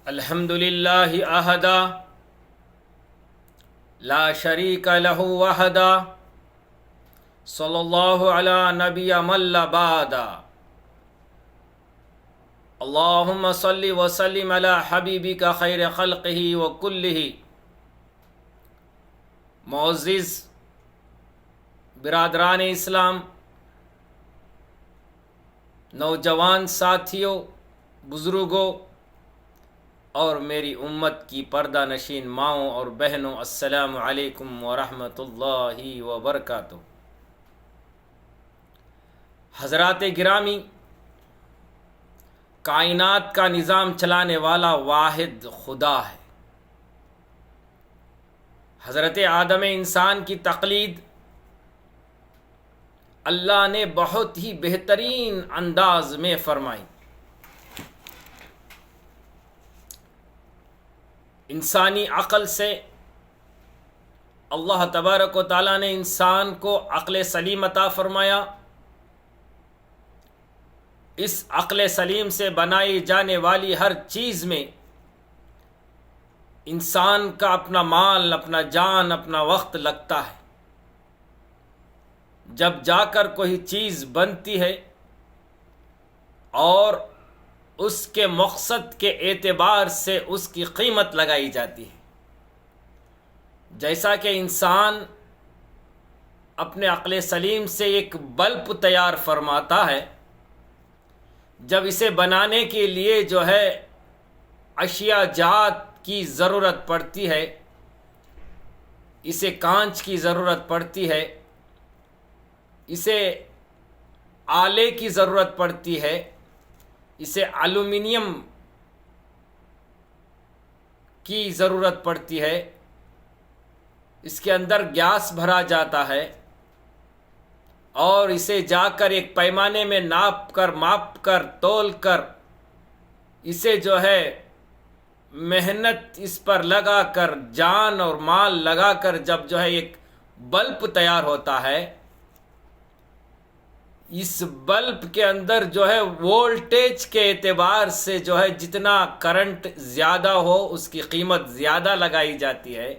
الحمد للہ احدا لا شریک لہ وحدا صلی اللہ علی نبی من لا بعد اللہم صلی وسلم علی حبیبک خیر خلقہ وکلہ۔ معزز برادران اسلام، نوجوان ساتھیوں، بزرگوں اور میری امت کی پردہ نشین ماؤں اور بہنوں، السلام علیکم ورحمۃ اللہ وبرکاتہ۔ حضرات گرامی، کائنات کا نظام چلانے والا واحد خدا ہے۔ حضرت آدم انسان کی تقلید اللہ نے بہت ہی بہترین انداز میں فرمائی۔ انسانی عقل سے اللہ تبارک و تعالیٰ نے انسان کو عقل سلیم عطا فرمایا۔ اس عقل سلیم سے بنائی جانے والی ہر چیز میں انسان کا اپنا مال، اپنا جان، اپنا وقت لگتا ہے۔ جب جا کر کوئی چیز بنتی ہے اور اس کے مقصد کے اعتبار سے اس کی قیمت لگائی جاتی ہے۔ جیسا کہ انسان اپنے عقل سلیم سے ایک بلب تیار فرماتا ہے، جب اسے بنانے کے لیے جو ہے اشیاء جات کی ضرورت پڑتی ہے، اسے کانچ کی ضرورت پڑتی ہے، اسے آلے کی ضرورت پڑتی ہے، اسے ایلومینیم کی ضرورت پڑتی ہے، اس کے اندر گیس بھرا جاتا ہے اور اسے جا کر ایک پیمانے میں ناپ کر تول کر اسے جو ہے محنت اس پر لگا کر، جان اور مال لگا کر جب جو ہے ایک بلب تیار ہوتا ہے، اس بلب کے اندر جو ہے وولٹیج کے اعتبار سے جو ہے جتنا کرنٹ زیادہ ہو اس کی قیمت زیادہ لگائی جاتی ہے۔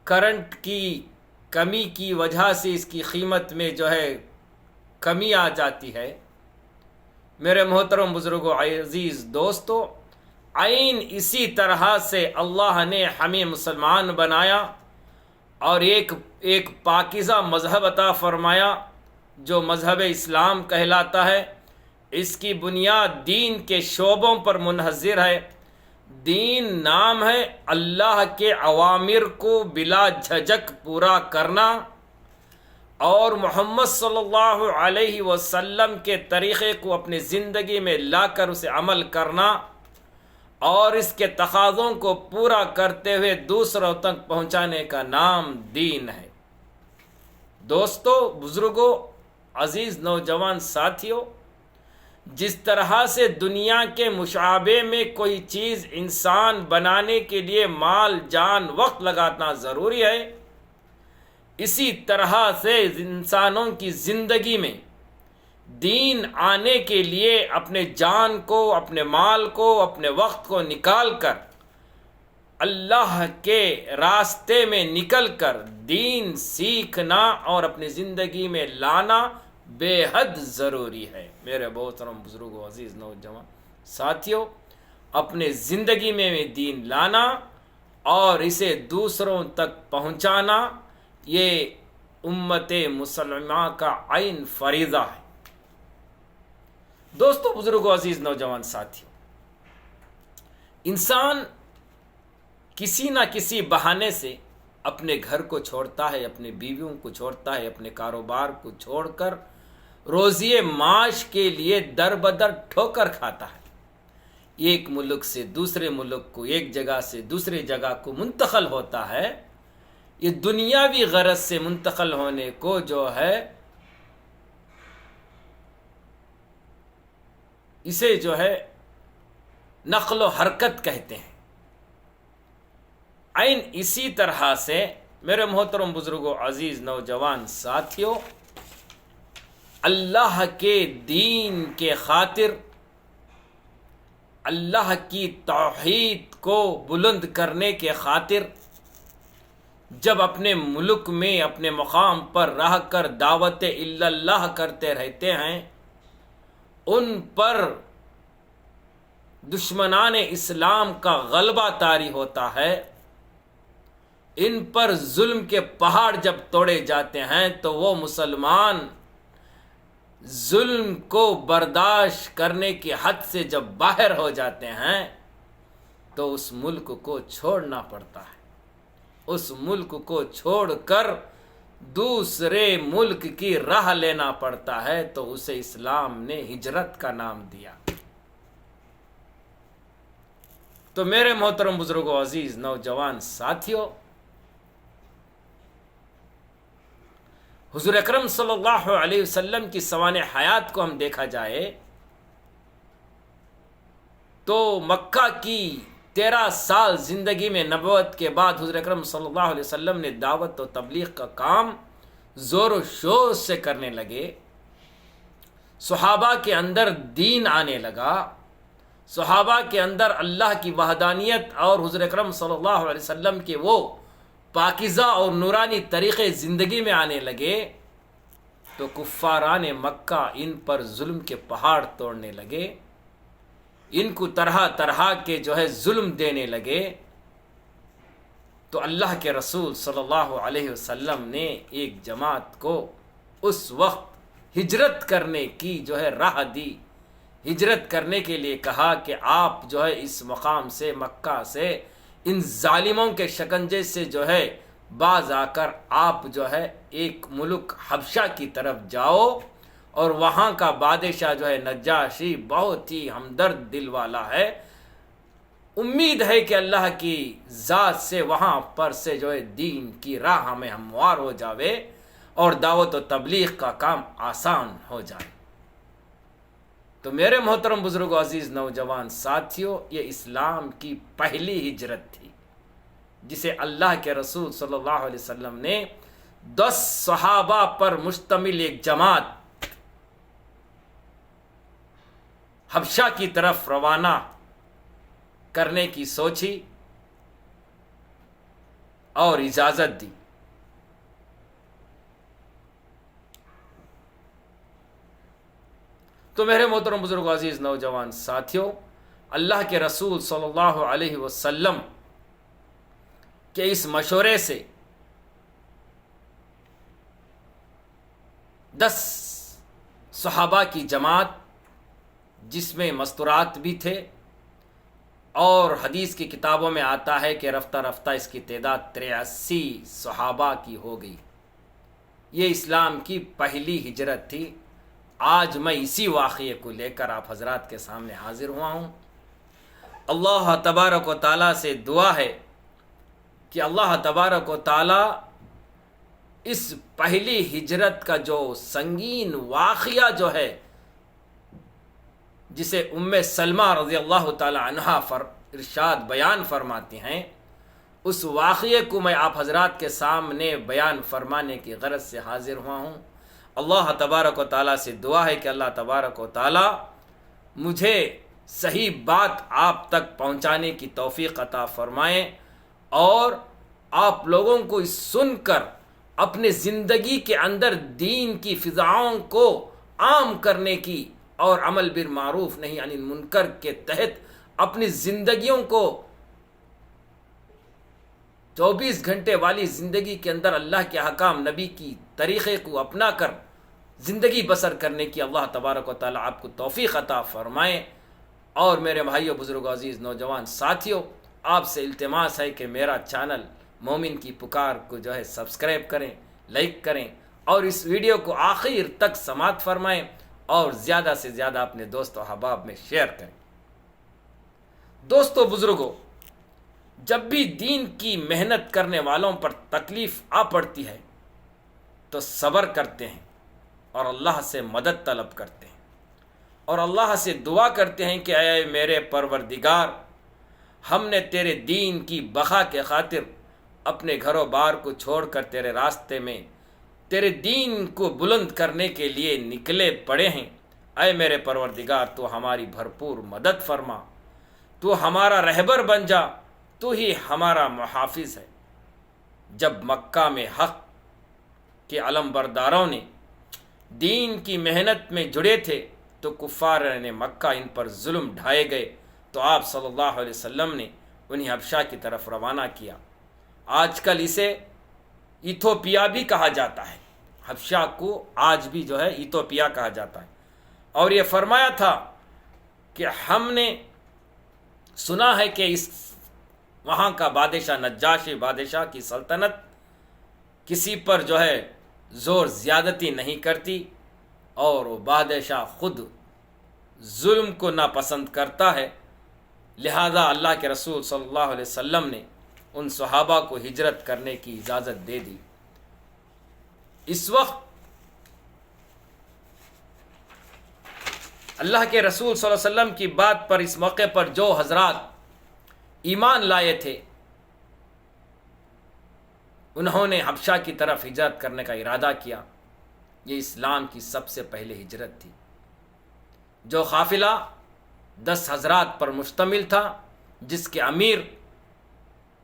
کرنٹ کی کمی کی وجہ سے اس کی قیمت میں جو ہے کمی آ جاتی ہے۔ میرے محترم بزرگوں، عزیز دوستو، عین اسی طرح سے اللہ نے ہمیں مسلمان بنایا اور ایک پاکیزہ مذہب عطا فرمایا جو مذہب اسلام کہلاتا ہے۔ اس کی بنیاد دین کے شعبوں پر منحصر ہے۔ دین نام ہے اللہ کے اوامر کو بلا جھجک پورا کرنا اور محمد صلی اللہ علیہ وسلم کے طریقے کو اپنی زندگی میں لا کر اسے عمل کرنا اور اس کے تقاضوں کو پورا کرتے ہوئے دوسروں تک پہنچانے کا نام دین ہے۔ دوستو، بزرگوں، عزیز نوجوان ساتھیوں، جس طرح سے دنیا کے مشابہ میں کوئی چیز انسان بنانے کے لیے مال، جان، وقت لگانا ضروری ہے، اسی طرح سے انسانوں کی زندگی میں دین آنے کے لیے اپنے جان کو، اپنے مال کو، اپنے وقت کو نکال کر اللہ کے راستے میں نکل کر دین سیکھنا اور اپنی زندگی میں لانا بے حد ضروری ہے۔ میرے محترم بزرگوں، عزیز نوجوان ساتھیوں، اپنے زندگی میں دین لانا اور اسے دوسروں تک پہنچانا یہ امت مسلمہ کا عین فریضہ ہے۔ دوستو، بزرگوں، عزیز نوجوان ساتھیوں، انسان کسی نہ کسی بہانے سے اپنے گھر کو چھوڑتا ہے، اپنے بیویوں کو چھوڑتا ہے، اپنے کاروبار کو چھوڑ کر روزی معاش کے لیے در بدر ٹھوکر کھاتا ہے۔ ایک ملک سے دوسرے ملک کو، ایک جگہ سے دوسری جگہ کو منتقل ہوتا ہے۔ یہ دنیاوی غرض سے منتقل ہونے کو جو ہے اسے جو ہے نقل و حرکت کہتے ہیں۔ عین اسی طرح سے میرے محترم بزرگوں، عزیز نوجوان ساتھیوں، اللہ کے دین کے خاطر اللہ کی توحید کو بلند کرنے کے خاطر جب اپنے ملک میں اپنے مقام پر رہ کر دعوت اللہ کرتے رہتے ہیں، ان پر دشمنان اسلام کا غلبہ طاری ہوتا ہے، ان پر ظلم کے پہاڑ جب توڑے جاتے ہیں تو وہ مسلمان ظلم کو برداشت کرنے کی حد سے جب باہر ہو جاتے ہیں تو اس ملک کو چھوڑنا پڑتا ہے، اس ملک کو چھوڑ کر دوسرے ملک کی راہ لینا پڑتا ہے، تو اسے اسلام نے ہجرت کا نام دیا۔ تو میرے محترم بزرگوں، عزیز نوجوان ساتھیوں، حضور اکرم صلی اللہ علیہ وسلم کی سوانح حیات کو ہم دیکھا جائے تو مکہ کی 13 سال زندگی میں نبوت کے بعد حضور اکرم صلی اللہ علیہ وسلم نے دعوت و تبلیغ کا کام زور و شور سے کرنے لگے، صحابہ کے اندر دین آنے لگا، صحابہ کے اندر اللہ کی وحدانیت اور حضور اکرم صلی اللہ علیہ وسلم کے وہ پاکیزہ اور نورانی طریقے زندگی میں آنے لگے، تو کفاران مکہ ان پر ظلم کے پہاڑ توڑنے لگے، ان کو طرح طرح کے ظلم دینے لگے۔ تو اللہ کے رسول صلی اللہ علیہ وسلم نے ایک جماعت کو اس وقت ہجرت کرنے کی راہ دی، ہجرت کرنے کے لیے کہا کہ آپ اس مقام سے، مکہ سے، ان ظالموں کے شکنجے سے باز آ کر آپ ایک ملک حبشہ کی طرف جاؤ، اور وہاں کا بادشاہ نجاشی بہت ہی ہمدرد دل والا ہے، امید ہے کہ اللہ کی ذات سے وہاں پر سے دین کی راہ ہمیں ہموار ہو جاوے اور دعوت و تبلیغ کا کام آسان ہو جائے۔ تو میرے محترم بزرگوں، عزیز نوجوان ساتھیوں، یہ اسلام کی پہلی ہجرت تھی جسے اللہ کے رسول صلی اللہ علیہ وسلم نے 10 صحابہ پر مشتمل ایک جماعت حبشہ کی طرف روانہ کرنے کی سوچی اور اجازت دی۔ تو میرے محترم بزرگوں، عزیز نوجوان ساتھیوں، اللہ کے رسول صلی اللہ علیہ وسلم کے اس مشورے سے 10 صحابہ کی جماعت، جس میں مستورات بھی تھے، اور حدیث کی کتابوں میں آتا ہے کہ رفتہ رفتہ اس کی تعداد 83 صحابہ کی ہو گئی۔ یہ اسلام کی پہلی ہجرت تھی۔ آج میں اسی واقعے کو لے کر آپ حضرات کے سامنے حاضر ہوا ہوں۔ اللہ تبارک و تعالیٰ سے دعا ہے کہ اللہ تبارک و تعالیٰ اس پہلی ہجرت کا جو سنگین واقعہ جسے ام سلمہ رضی اللہ تعالی عنہا ارشاد بیان فرماتی ہیں، اس واقعے کو میں آپ حضرات کے سامنے بیان فرمانے کی غرض سے حاضر ہوا ہوں۔ اللہ تبارک و تعالیٰ سے دعا ہے کہ اللہ تبارک و تعالیٰ مجھے صحیح بات آپ تک پہنچانے کی توفیق عطا فرمائیں، اور آپ لوگوں کو اس سن کر اپنے زندگی کے اندر دین کی فضاؤں کو عام کرنے کی اور عمل بالمعروف نہی عن المنکر کے تحت اپنی زندگیوں کو 24 گھنٹے والی زندگی کے اندر اللہ کے حکام، نبی کی طریقے کو اپنا کر زندگی بسر کرنے کی اللہ تبارک و تعالیٰ آپ کو توفیق عطا فرمائیں۔ اور میرے بھائیوں، بزرگوں، عزیز نوجوان ساتھیوں، آپ سے التماس ہے کہ میرا چینل مومن کی پکار کو سبسکرائب کریں، لائک کریں، اور اس ویڈیو کو آخر تک سماعت فرمائیں، اور زیادہ سے زیادہ اپنے دوست و احباب میں شیئر کریں۔ دوستو، بزرگوں، جب بھی دین کی محنت کرنے والوں پر تکلیف آ پڑتی ہے تو صبر کرتے ہیں اور اللہ سے مدد طلب کرتے ہیں، اور اللہ سے دعا کرتے ہیں کہ اے میرے پروردگار، ہم نے تیرے دین کی بقا کے خاطر اپنے گھر و بار کو چھوڑ کر تیرے راستے میں تیرے دین کو بلند کرنے کے لیے نکلے پڑے ہیں۔ اے میرے پروردگار، تو ہماری بھرپور مدد فرما، تو ہمارا رہبر بن جا، تو ہی ہمارا محافظ ہے۔ جب مکہ میں حق کے علم برداروں نے دین کی محنت میں جڑے تھے تو کفار نے مکہ ان پر ظلم ڈھائے گئے، تو آپ صلی اللہ علیہ وسلم نے انہیں حبشہ کی طرف روانہ کیا۔ آج کل اسے ایتھوپیا بھی کہا جاتا ہے، حبشہ کو آج بھی جو ہے ایتھوپیا کہا جاتا ہے۔ اور یہ فرمایا تھا کہ ہم نے سنا ہے کہ اس وہاں کا بادشاہ نجاشی بادشاہ کی سلطنت کسی پر جو ہے زور زیادتی نہیں کرتی، اور وہ بادشاہ خود ظلم کو ناپسند کرتا ہے، لہذا اللہ کے رسول صلی اللہ علیہ وسلم نے ان صحابہ کو ہجرت کرنے کی اجازت دے دی۔ اس وقت اللہ کے رسول صلی اللہ علیہ وسلم کی بات پر اس موقع پر جو حضرات ایمان لائے تھے، انہوں نے حبشہ کی طرف ہجرت کرنے کا ارادہ کیا۔ یہ اسلام کی سب سے پہلے ہجرت تھی۔ جو قافلہ 10 حضرات پر مشتمل تھا، جس کے امیر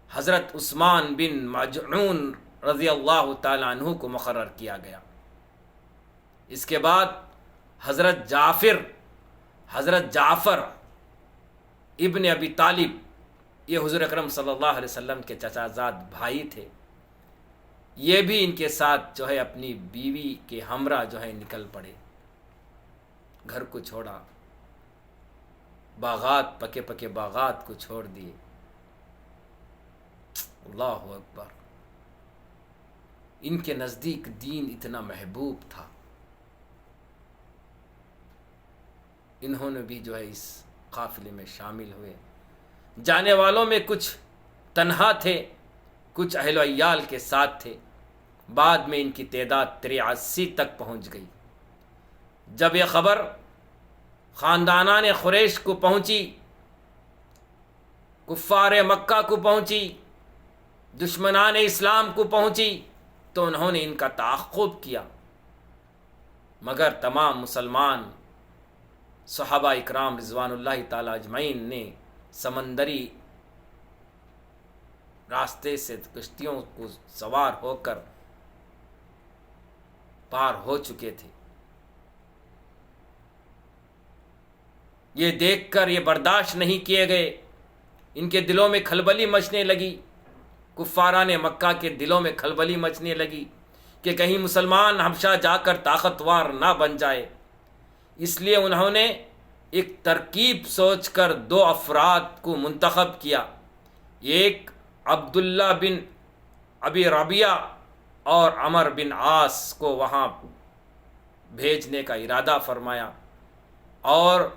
حضرت عثمان بن مجعون رضی اللہ تعالی عنہ کو مقرر کیا گیا۔ اس کے بعد حضرت جعفر ابن ابی طالب، یہ حضور اکرم صلی اللہ علیہ وسلم کے چچا زاد بھائی تھے، یہ بھی ان کے ساتھ جو ہے اپنی بیوی کے ہمراہ جو ہے نکل پڑے، گھر کو چھوڑا، باغات پکے پکے باغات کو چھوڑ دیے۔ اللہ اکبر! ان کے نزدیک دین اتنا محبوب تھا، انہوں نے بھی جو ہے اس قافلے میں شامل ہوئے۔ جانے والوں میں کچھ تنہا تھے، کچھ اہل و عیال کے ساتھ تھے۔ بعد میں ان کی تعداد 83 تک پہنچ گئی۔ جب یہ خبر خاندانان قریش کو پہنچی، کفار مکہ کو پہنچی، دشمنان اسلام کو پہنچی، تو انہوں نے ان کا تعاقب کیا، مگر تمام مسلمان صحابہ اکرام رضوان اللہ تعالی اجمعین نے سمندری راستے سے کشتیوں کو سوار ہو کر پار ہو چکے تھے۔ یہ دیکھ کر یہ برداشت نہیں کیے گئے، ان کے دلوں میں کھلبلی مچنے لگی، کفاران مکہ کے دلوں میں کھلبلی مچنے لگی کہ کہیں مسلمان حبشہ جا کر طاقتور نہ بن جائے۔ اس لیے انہوں نے ایک ترکیب سوچ کر 2 افراد کو منتخب کیا، ایک عبداللہ بن ابی ربیعہ اور عمر بن عاص کو وہاں بھیجنے کا ارادہ فرمایا، اور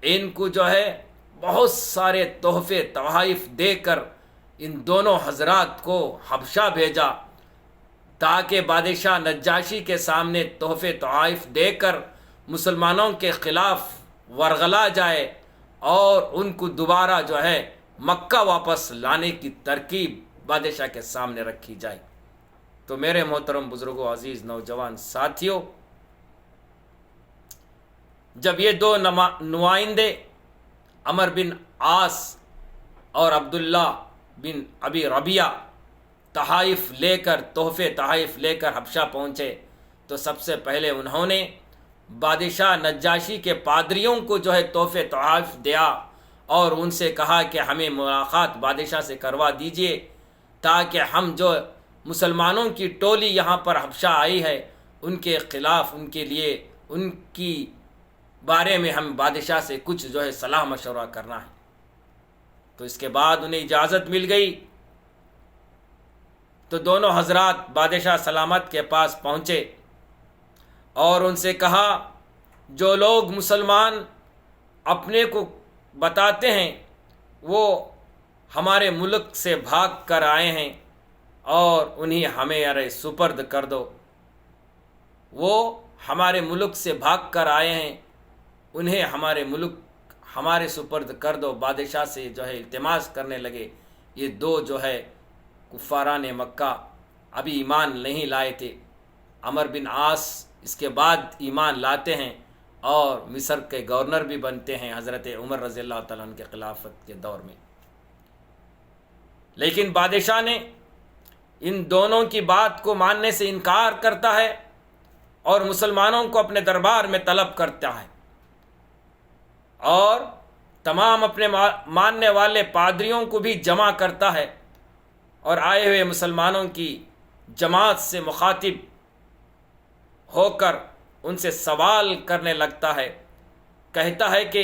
ان کو جو ہے بہت سارے تحفے تحائف دے کر ان دونوں حضرات کو حبشہ بھیجا، تاکہ بادشاہ نجاشی کے سامنے تحفے تحائف دے کر مسلمانوں کے خلاف ورغلا جائے اور ان کو دوبارہ جو ہے مکہ واپس لانے کی ترکیب بادشاہ کے سامنے رکھی جائے۔ تو میرے محترم بزرگوں، عزیز نوجوان ساتھیوں، جب یہ 2 نمائندے عمر بن عاص اور عبداللہ بن ابی ربیعہ تحفے تحائف لے کر حبشہ پہنچے، تو سب سے پہلے انہوں نے بادشاہ نجاشی کے پادریوں کو جو ہے تحفے تحائف دیا اور ان سے کہا کہ ہمیں ملاقات بادشاہ سے کروا دیجئے، تاکہ ہم جو مسلمانوں کی ٹولی یہاں پر حبشہ آئی ہے ان کے خلاف، ان کے لیے، ان کی بارے میں ہم بادشاہ سے کچھ جو ہے صلاح مشورہ کرنا ہے۔ تو اس کے بعد انہیں اجازت مل گئی، تو دونوں حضرات بادشاہ سلامت کے پاس پہنچے اور ان سے کہا، جو لوگ مسلمان اپنے کو بتاتے ہیں وہ ہمارے ملک سے بھاگ کر آئے ہیں اور انہیں ہمیں سپرد کر دو۔ وہ ہمارے ملک سے بھاگ کر آئے ہیں، انہیں ہمارے سپرد کر دو۔ بادشاہ سے جو ہے التماس کرنے لگے۔ یہ 2 جو ہے کفاران مکہ ابھی ایمان نہیں لائے تھے، عمر بن عاص اس کے بعد ایمان لاتے ہیں، اور مصر کے گورنر بھی بنتے ہیں حضرت عمر رضی اللہ تعالیٰ عنہ کے خلافت کے دور میں. لیکن بادشاہ نے ان دونوں کی بات کو ماننے سے انکار کرتا ہے اور مسلمانوں کو اپنے دربار میں طلب کرتا ہے اور تمام اپنے ماننے والے پادریوں کو بھی جمع کرتا ہے اور آئے ہوئے مسلمانوں کی جماعت سے مخاطب ہو کر ان سے سوال کرنے لگتا ہے. کہتا ہے کہ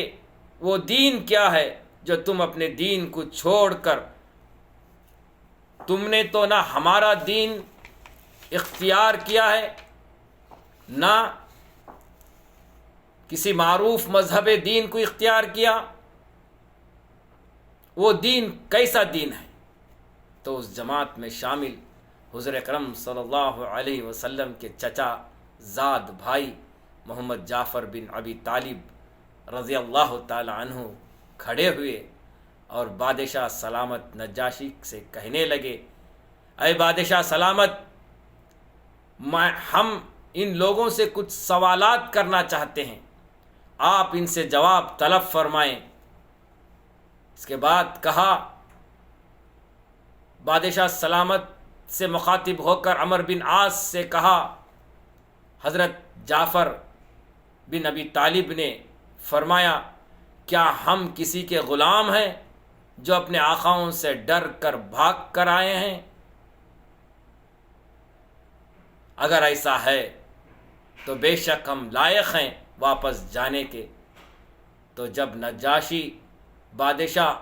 وہ دین کیا ہے جو تم اپنے دین کو چھوڑ کر، تم نے تو نہ ہمارا دین اختیار کیا ہے نہ کسی معروف مذہب دین کو اختیار کیا، وہ دین کیسا دین ہے؟ تو اس جماعت میں شامل حضور اکرم صلی اللہ علیہ وسلم کے چچا زاد بھائی محمد جعفر بن ابی طالب رضی اللہ تعالی عنہ کھڑے ہوئے اور بادشاہ سلامت نجاشی سے کہنے لگے، اے بادشاہ سلامت، ہم ان لوگوں سے کچھ سوالات کرنا چاہتے ہیں، آپ ان سے جواب طلب فرمائیں. اس کے بعد کہا، بادشاہ سلامت سے مخاطب ہو کر عمر بن عاص سے کہا، حضرت جعفر بن ابی طالب نے فرمایا، کیا ہم کسی کے غلام ہیں جو اپنے آقاؤں سے ڈر کر بھاگ کر آئے ہیں؟ اگر ایسا ہے تو بے شک ہم لائق ہیں واپس جانے کے. تو جب نجاشی بادشاہ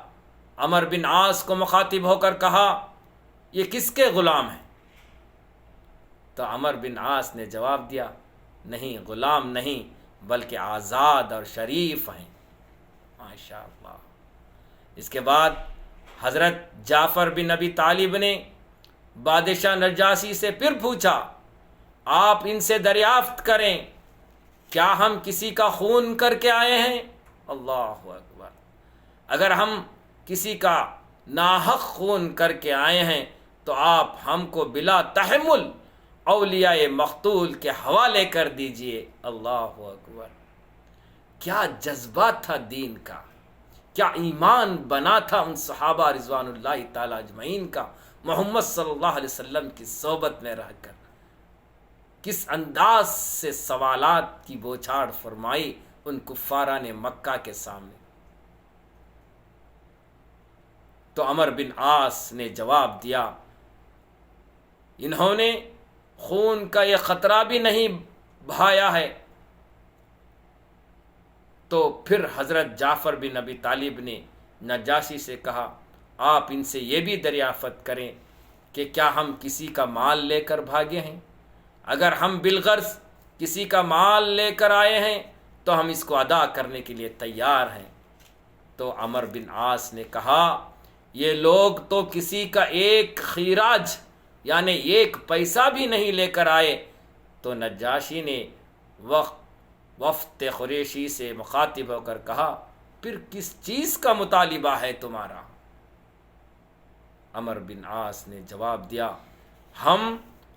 عمر بن عاص کو مخاطب ہو کر کہا، یہ کس کے غلام ہیں؟ تو عمر بن عاص نے جواب دیا، نہیں، غلام نہیں بلکہ آزاد اور شریف ہیں. ماشاء اللہ. اس کے بعد حضرت جعفر بن ابی طالب نے بادشاہ نجاشی سے پھر پوچھا، آپ ان سے دریافت کریں، کیا ہم کسی کا خون کر کے آئے ہیں؟ اللہ اکبر. اگر ہم کسی کا ناحق خون کر کے آئے ہیں تو آپ ہم کو بلا تحمل اولیاء مقتول کے حوالے کر دیجئے. اللہ اکبر. کیا جذبہ تھا دین کا، کیا ایمان بنا تھا ان صحابہ رضوان اللہ تعالی اجمعین کا، محمد صلی اللہ علیہ وسلم کی صحبت میں رہ کر کس انداز سے سوالات کی بوچھاڑ فرمائی ان کفاران مکہ کے سامنے. تو عمر بن عاص نے جواب دیا، انہوں نے خون کا یہ خطرہ بھی نہیں بھایا ہے. تو پھر حضرت جعفر بن ابی طالب نے نجاشی سے کہا، آپ ان سے یہ بھی دریافت کریں کہ کیا ہم کسی کا مال لے کر بھاگے ہیں؟ اگر ہم بالغرض کسی کا مال لے کر آئے ہیں تو ہم اس کو ادا کرنے کے لیے تیار ہیں. تو عمر بن عاص نے کہا، یہ لوگ تو کسی کا ایک خیراج یعنی ایک پیسہ بھی نہیں لے کر آئے. تو نجاشی نے وفد قریشی سے مخاطب ہو کر کہا، پھر کس چیز کا مطالبہ ہے تمہارا؟ عمر بن عاص نے جواب دیا، ہم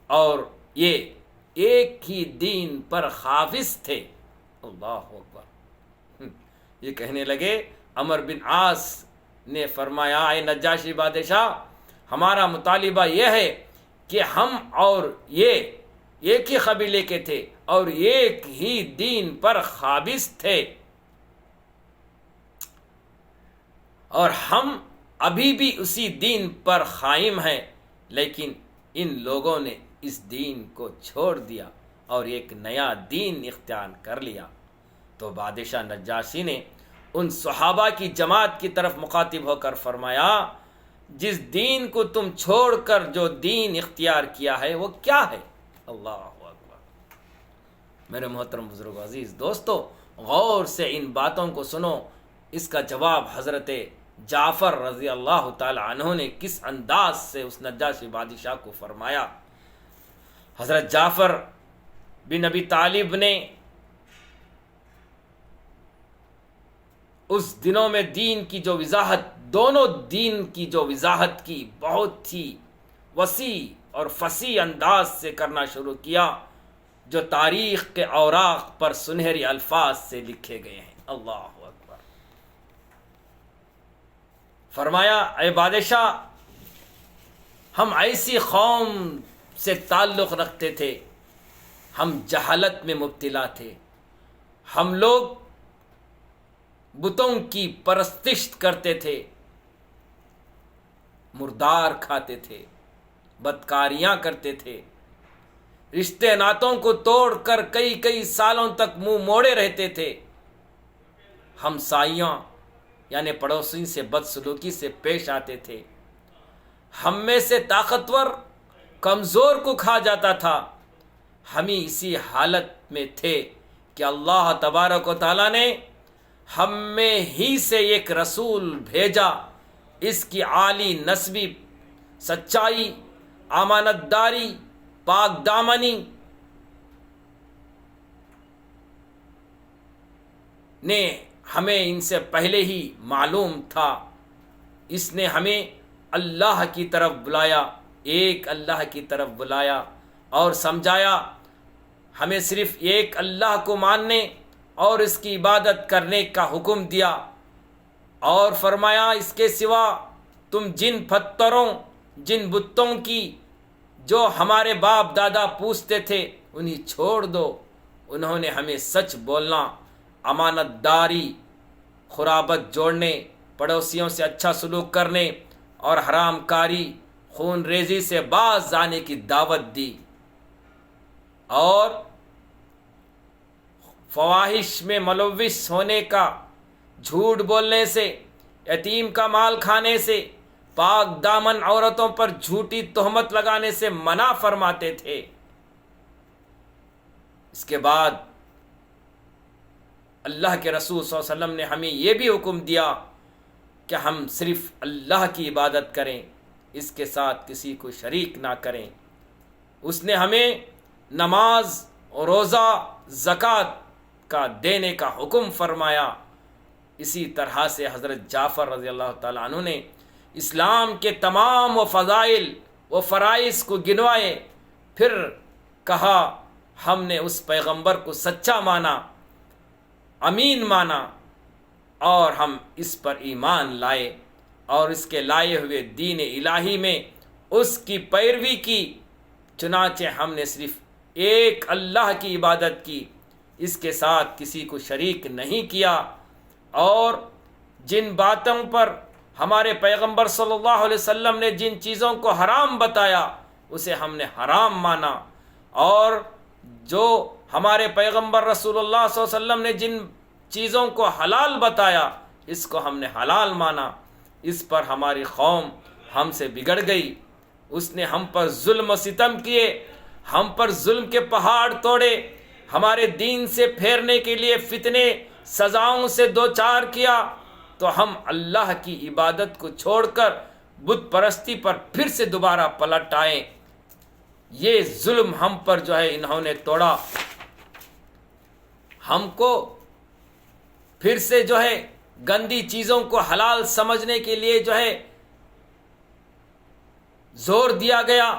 اور یہ ایک ہی دین پر قابض تھے. اللہ اکبر. یہ کہنے لگے، عمر بن عاص نے فرمایا، اے نجاشی بادشاہ، ہمارا مطالبہ یہ ہے کہ ہم اور یہ ایک ہی قبیلے کے تھے اور ایک ہی دین پر قابض تھے، اور ہم ابھی بھی اسی دین پر قائم ہیں، لیکن ان لوگوں نے اس دین کو چھوڑ دیا اور ایک نیا دین اختیار کر لیا. تو بادشاہ نجاشی نے ان صحابہ کی جماعت کی طرف مخاطب ہو کر فرمایا، جس دین کو تم چھوڑ کر جو دین اختیار کیا ہے وہ کیا ہے؟ اللہ اکبر. میرے محترم بزرگ عزیز دوستو، غور سے ان باتوں کو سنو. اس کا جواب حضرت جعفر رضی اللہ تعالی عنہ نے کس انداز سے اس نجاشی بادشاہ کو فرمایا. حضرت جعفر بن ابی طالب نے اس دنوں میں دین کی جو وضاحت، دونوں دین کی جو وضاحت کی، بہت ہی وسیع اور فصیح انداز سے کرنا شروع کیا. جو تاریخ کے اوراق پر سنہری الفاظ سے لکھے گئے ہیں۔ اللہ اکبر۔ فرمایا اے بادشاہ، ہم ایسی قوم سے تعلق رکھتے تھے، ہم جہالت میں مبتلا تھے، ہم لوگ بتوں کی پرستش کرتے تھے، مردار کھاتے تھے، بدکاریاں کرتے تھے، رشتے ناتوں کو توڑ کر کئی کئی سالوں تک منہ موڑے رہتے تھے، ہمسایوں یعنی پڑوسی سے بدسلوکی سے پیش آتے تھے، ہم میں سے طاقتور کمزور کو کھا جاتا تھا۔ ہم ہی اسی حالت میں تھے کہ اللہ تبارک و تعالیٰ نے ہم میں ہی سے ایک رسول بھیجا، اس کی عالی نسبی، سچائی، امانت داری، پاک دامنی نے ہمیں ان سے پہلے ہی معلوم تھا۔ اس نے ہمیں اللہ کی طرف بلایا، ایک اللہ کی طرف بلایا اور سمجھایا، ہمیں صرف ایک اللہ کو ماننے اور اس کی عبادت کرنے کا حکم دیا، اور فرمایا اس کے سوا تم جن پتھروں، جن بتوں کی جو ہمارے باپ دادا پوجتے تھے انہیں چھوڑ دو۔ انہوں نے ہمیں سچ بولنا، امانت داری، قرابت جوڑنے، پڑوسیوں سے اچھا سلوک کرنے اور حرام کاری، خون ریزی سے باز آنے کی دعوت دی، اور فواحش میں ملوث ہونے کا، جھوٹ بولنے سے، یتیم کا مال کھانے سے، پاک دامن عورتوں پر جھوٹی تہمت لگانے سے منع فرماتے تھے۔ اس کے بعد اللہ کے رسول صلی اللہ علیہ وسلم نے ہمیں یہ بھی حکم دیا کہ ہم صرف اللہ کی عبادت کریں، اس کے ساتھ کسی کو شریک نہ کریں۔ اس نے ہمیں نماز، روزہ، زکوٰۃ کا دینے کا حکم فرمایا۔ اسی طرح سے حضرت جعفر رضی اللہ تعالیٰ عنہ نے اسلام کے تمام و فضائل و فرائض کو گنوائے، پھر کہا ہم نے اس پیغمبر کو سچا مانا، امین مانا، اور ہم اس پر ایمان لائے اور اس کے لائے ہوئے دین الہی میں اس کی پیروی کی۔ چنانچہ ہم نے صرف ایک اللہ کی عبادت کی، اس کے ساتھ کسی کو شریک نہیں کیا، اور جن باتوں پر ہمارے پیغمبر صلی اللہ علیہ وسلم نے جن چیزوں کو حرام بتایا اسے ہم نے حرام مانا، اور جو ہمارے پیغمبر رسول اللہ صلی اللہ علیہ وسلم نے جن چیزوں کو حلال بتایا اس کو ہم نے حلال مانا۔ اس پر ہماری قوم ہم سے بگڑ گئی، اس نے ہم پر ظلم و ستم کیے، ہم پر ظلم کے پہاڑ توڑے، ہمارے دین سے پھیرنے کے لیے فتنے سزاؤں سے دوچار کیا، تو ہم اللہ کی عبادت کو چھوڑ کر بت پرستی پر پھر سے دوبارہ پلٹ آئے۔ یہ ظلم ہم پر جو ہے انہوں نے توڑا، ہم کو پھر سے جو ہے گندی چیزوں کو حلال سمجھنے کے لیے جو ہے زور دیا گیا۔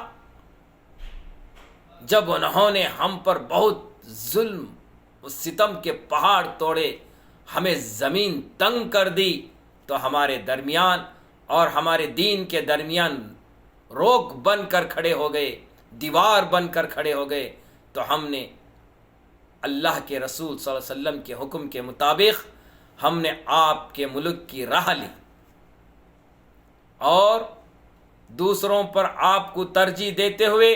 جب انہوں نے ہم پر بہت ظلم و ستم کے پہاڑ توڑے، ہمیں زمین تنگ کر دی، تو ہمارے درمیان اور ہمارے دین کے درمیان روک بن کر کھڑے ہو گئے، دیوار بن کر کھڑے ہو گئے، تو ہم نے اللہ کے رسول صلی اللہ علیہ وسلم کے حکم کے مطابق ہم نے آپ کے ملک کی راہ لی اور دوسروں پر آپ کو ترجیح دیتے ہوئے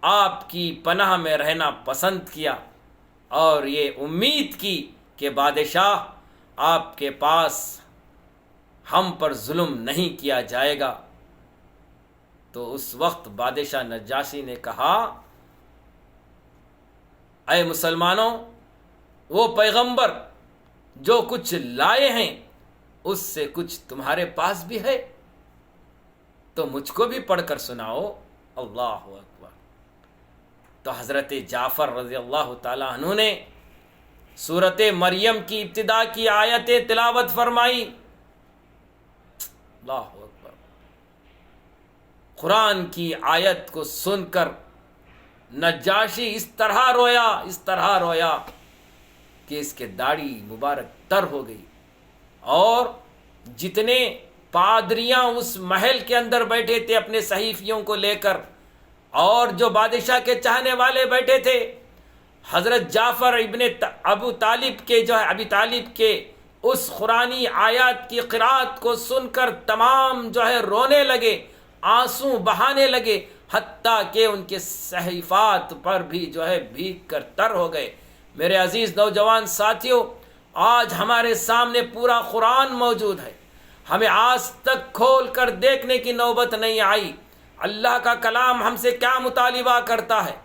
آپ کی پناہ میں رہنا پسند کیا، اور یہ امید کی کہ بادشاہ آپ کے پاس ہم پر ظلم نہیں کیا جائے گا۔ تو اس وقت بادشاہ نجاشی نے کہا، اے مسلمانوں، وہ پیغمبر جو کچھ لائے ہیں اس سے کچھ تمہارے پاس بھی ہے، تو مجھ کو بھی پڑھ کر سناؤ۔ اللہ اکبر۔ تو حضرت جعفر رضی اللہ تعالیٰ عنہ نے سورۃ مریم کی ابتدا کی آیتیں تلاوت فرمائی۔ اللہ اکبر۔ قرآن کی آیت کو سن کر نجاشی اس طرح رویا کہ اس کے داڑھی مبارک تر ہو گئی، اور جتنے پادریاں اس محل کے اندر بیٹھے تھے اپنے صحیفیوں کو لے کر، اور جو بادشاہ کے چاہنے والے بیٹھے تھے، حضرت جعفر ابن ابی طالب کے اس قرآنی آیات کی قرات کو سن کر تمام رونے لگے، آنسو بہانے لگے، حتیٰ کہ ان کے صحیفات پر بھی بھیگ کر تر ہو گئے۔ میرے عزیز نوجوان ساتھیوں، آج ہمارے سامنے پورا قرآن موجود ہے، ہمیں آج تک کھول کر دیکھنے کی نوبت نہیں آئی اللہ کا کلام ہم سے کیا مطالبہ کرتا ہے،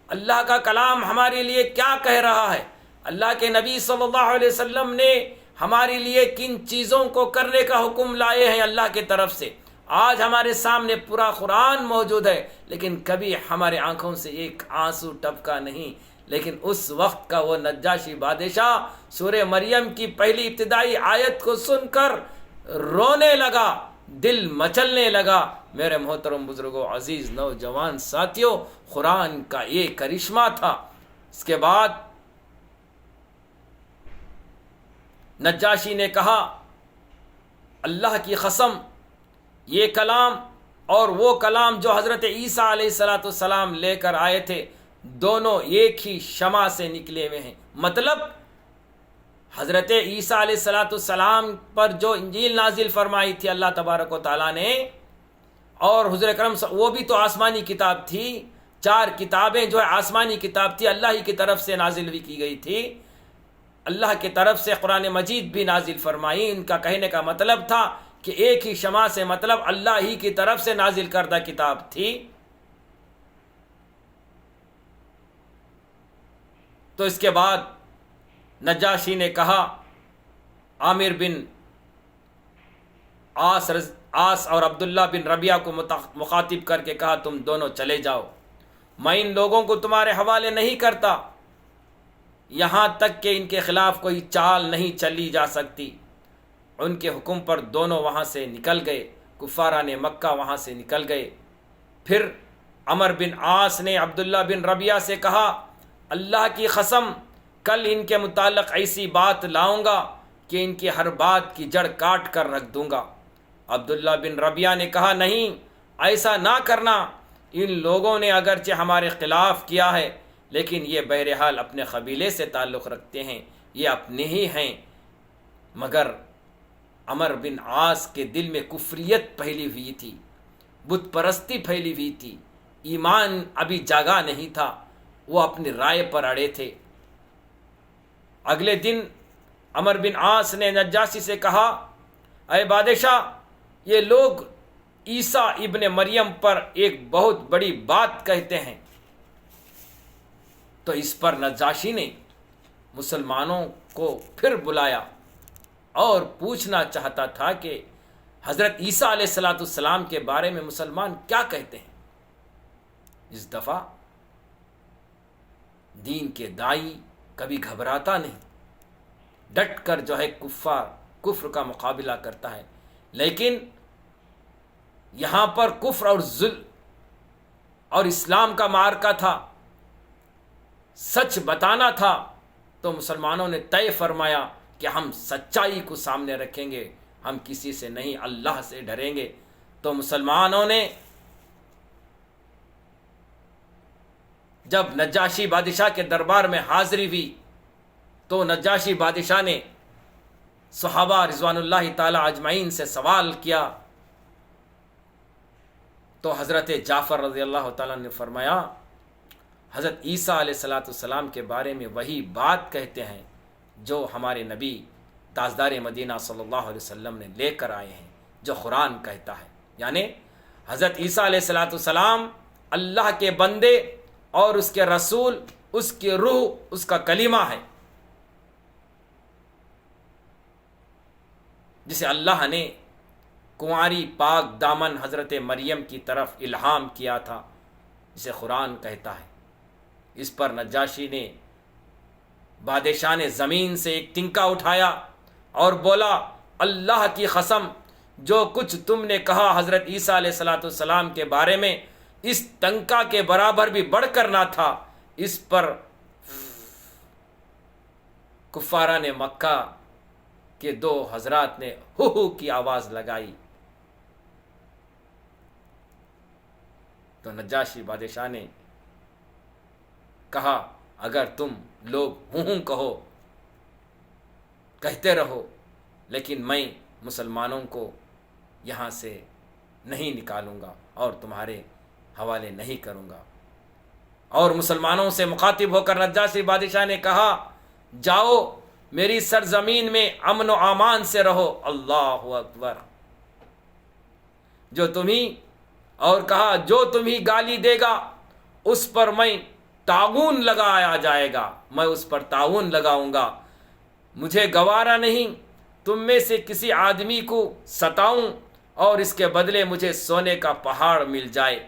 اللہ کا کلام ہمارے لیے کیا کہہ رہا ہے، اللہ کے نبی صلی اللہ علیہ وسلم نے ہمارے لیے کن چیزوں کو کرنے کا حکم لائے ہیں اللہ کی طرف سے۔ آج ہمارے سامنے پورا قرآن موجود ہے، لیکن کبھی ہمارے آنکھوں سے ایک آنسو ٹپکا نہیں۔ لیکن اس وقت کا وہ نجاشی بادشاہ سورہ مریم کی پہلی ابتدائی آیت کو سن کر رونے لگا، دل مچلنے لگا۔ میرے محترم بزرگوں، عزیز نوجوان ساتھیوں، قرآن کا یہ کرشمہ تھا۔ اس کے بعد نجاشی نے کہا، اللہ کی قسم، یہ کلام اور وہ کلام جو حضرت عیسیٰ علیہ السلام لے کر آئے تھے، دونوں ایک ہی شمع سے نکلے ہوئے ہیں۔ مطلب حضرت عیسیٰ علیہ السلام پر جو انجیل نازل فرمائی تھی اللہ تبارک و تعالیٰ نے، اور حضور اکرم وہ بھی تو آسمانی کتاب تھی، 4 کتابیں آسمانی کتاب تھی، اللہ ہی کی طرف سے نازل بھی کی گئی تھی، اللہ کی طرف سے قرآن مجید بھی نازل فرمائی۔ ان کا کہنے کا مطلب تھا کہ ایک ہی شمع سے مطلب اللہ ہی کی طرف سے نازل کردہ کتاب تھی۔ تو اس کے بعد نجاشی نے کہا، عامر بن عاص اور عبداللہ بن ربیہ کو مخاطب کر کے کہا، تم دونوں چلے جاؤ، میں ان لوگوں کو تمہارے حوالے نہیں کرتا یہاں تک کہ ان کے خلاف کوئی چال نہیں چلی جا سکتی۔ ان کے حکم پر دونوں وہاں سے نکل گئے، کفاران مکہ وہاں سے نکل گئے۔ پھر عمر بن عاص نے عبداللہ بن ربیہ سے کہا، اللہ کی قسم، کل ان کے متعلق ایسی بات لاؤں گا کہ ان کی ہر بات کی جڑ کاٹ کر رکھ دوں گا۔ عبداللہ بن ربیہ نے کہا، نہیں، ایسا نہ کرنا، ان لوگوں نے اگرچہ ہمارے خلاف کیا ہے لیکن یہ بہرحال اپنے قبیلے سے تعلق رکھتے ہیں، یہ اپنے ہی ہیں۔ مگر عمر بن عاص کے دل میں کفریت پھیلی ہوئی تھی، بت پرستی پھیلی ہوئی تھی، ایمان ابھی جاگا نہیں تھا، وہ اپنی رائے پر اڑے تھے۔ اگلے دن عمر بن عاص نے نجاشی سے کہا، اے بادشاہ، یہ لوگ عیسیٰ ابن مریم پر ایک بہت بڑی بات کہتے ہیں۔ تو اس پر نجاشی نے مسلمانوں کو پھر بلایا اور پوچھنا چاہتا تھا کہ حضرت عیسیٰ علیہ السلام کے بارے میں مسلمان کیا کہتے ہیں۔ اس دفعہ دین کے داعی کبھی گھبراتا نہیں، ڈٹ کر کفر کا مقابلہ کرتا ہے۔ لیکن یہاں پر کفر اور ظلم اور اسلام کا معرکہ تھا، سچ بتانا تھا، تو مسلمانوں نے طے فرمایا کہ ہم سچائی کو سامنے رکھیں گے، ہم کسی سے نہیں، اللہ سے ڈریں گے۔ تو مسلمانوں نے جب نجاشی بادشاہ کے دربار میں حاضری ہوئی تو نجاشی بادشاہ نے صحابہ رضوان اللہ تعالی اجمعین سے سوال کیا، تو حضرت جعفر رضی اللہ تعالیٰ نے فرمایا، حضرت عیسیٰ علیہ السلام کے بارے میں وہی بات کہتے ہیں جو ہمارے نبی تاجدار مدینہ صلی اللہ علیہ وسلم نے لے کر آئے ہیں، جو قرآن کہتا ہے۔ یعنی حضرت عیسیٰ علیہ السلام اللہ کے بندے اور اس کے رسول، اس کی روح، اس کا کلمہ ہے، جسے اللہ نے کنواری پاک دامن حضرت مریم کی طرف الہام کیا تھا، جسے قرآن کہتا ہے۔ اس پر نجاشی نے، بادشاہ نے زمین سے ایک تنکا اٹھایا اور بولا، اللہ کی قسم، جو کچھ تم نے کہا حضرت عیسیٰ علیہ السلام کے بارے میں، اس ٹنکا کے برابر بھی بڑھ کر نہ تھا، اس پر کفاران مکہ کے دو حضرات نے ہو ہو کی آواز لگائی تو نجاشی بادشاہ نے کہا اگر تم لوگ ہوں کہتے رہو، لیکن میں مسلمانوں کو یہاں سے نہیں نکالوں گا اور تمہارے حوالے نہیں کروں گا۔ اور مسلمانوں سے مخاطب ہو کر نجاشی بادشاہ نے کہا جاؤ میری سرزمین میں امن و امان سے رہو۔ اللہ اکبر۔ اور کہا جو تمہیں گالی دے گا اس پر میں تعاون لگایا جائے گا، میں اس پر تعاون لگاؤں گا، مجھے گوارا نہیں تم میں سے کسی آدمی کو ستاؤں اور اس کے بدلے مجھے سونے کا پہاڑ مل جائے۔